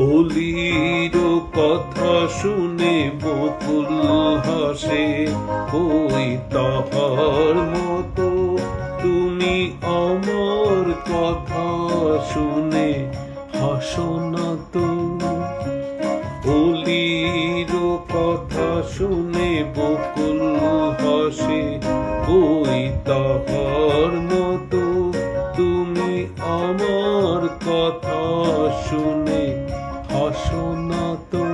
অলির কথা শুনে বকুল হাসে, ওই তাহার মতো তুমি আমার কথা শুনে হাসো না তো। অলির কথা শুনে বকুল হাসে, ওই তাহার মতো তুমি আমার কথা শুনে হাসো না তো।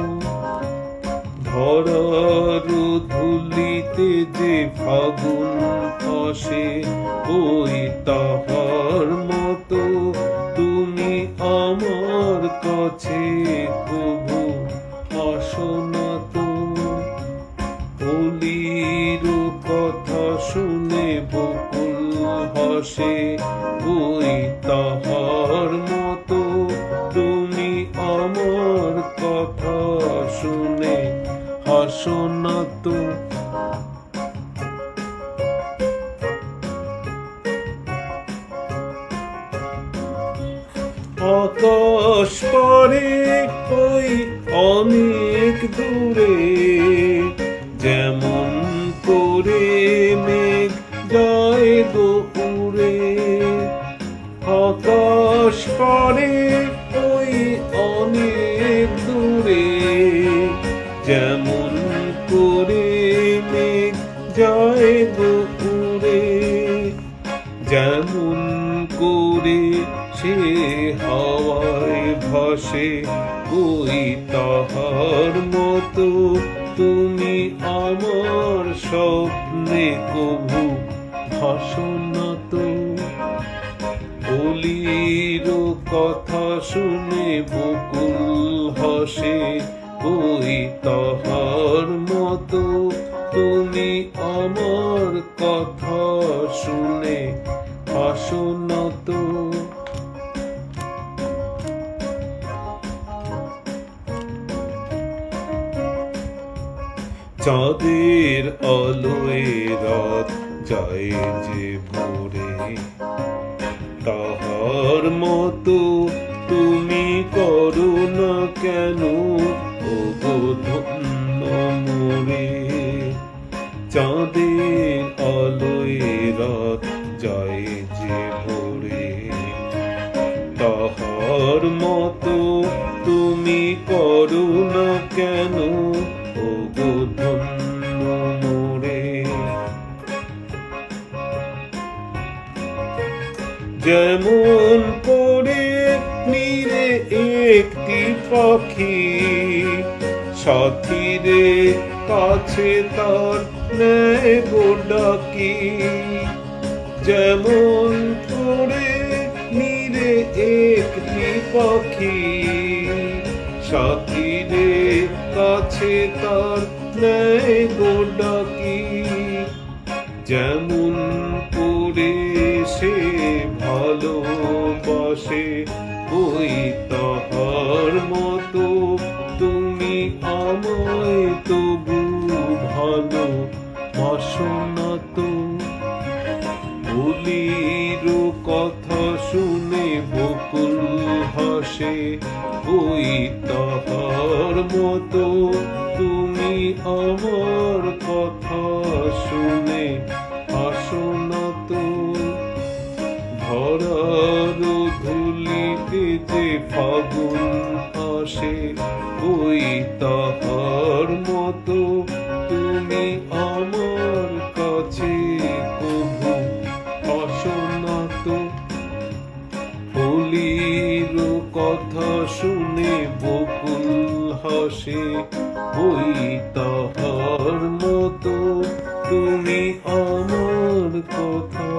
ধরার ধুলিতে যে ফাগুন আসে, ওই তাহার মতো তুমি আমার কাছে কবু আসো না তো। অলির কথা শুনে বকুল হাসে, ওই তাহার মতো তুমি আমার কথা শুনে হাসো না তো। আকাশ পারে ওই অনেক দূরে, যেমন করে মেঘ যায় গো উড়ে। আকাশ পারে ওই অনেক দূরে, যেমন করে মেঘ যায় গো উড়ে। যেমন করে সে হাওয়ায় ভাসে, ওই তাহার মতো তুমি আমার স্বপ্নে কবু ভাসো না তো। অলির কথা শুনে বকুল হাসে, ওই তাহার মতো তুমি আমার কথা শুনে হাসো না তো। চাঁদের আলোয় রাত যায় যে ভোরে, তাহার মতো তুমি করো না কেন ওগো ধন্য মোরে। চাঁদের আলোয় রাত যায় যে ভোরে, তাহার মতো তুমি করো না কেন ওগো ধন্য মোরে। যেমন করে নীরে একটি পাখি সাথীরে কাছে তার নেয় গো ডাকি। যেমন করে নীরে একটি পাখি সাথীরে কাছে তার নেয় গো ডাকি। যেমন করে সে ভালোবাসে, ওই তাহার মতো তুমি আমায় তবু ভালোবাসো না তো। অলির কথা শুনে বকুল হাসে, ওই তাহার মতো তুমি আমার কথা শুনে হাসো না তো। ধরার ধুলিতে যে ফাগুন আসে, ওই তাহার মতো তুমি আমার কাছে কবু আসো না তো। অলির কথা শুনে বকুল হাসে, ওই তাহার মতো তুমি আমার কথা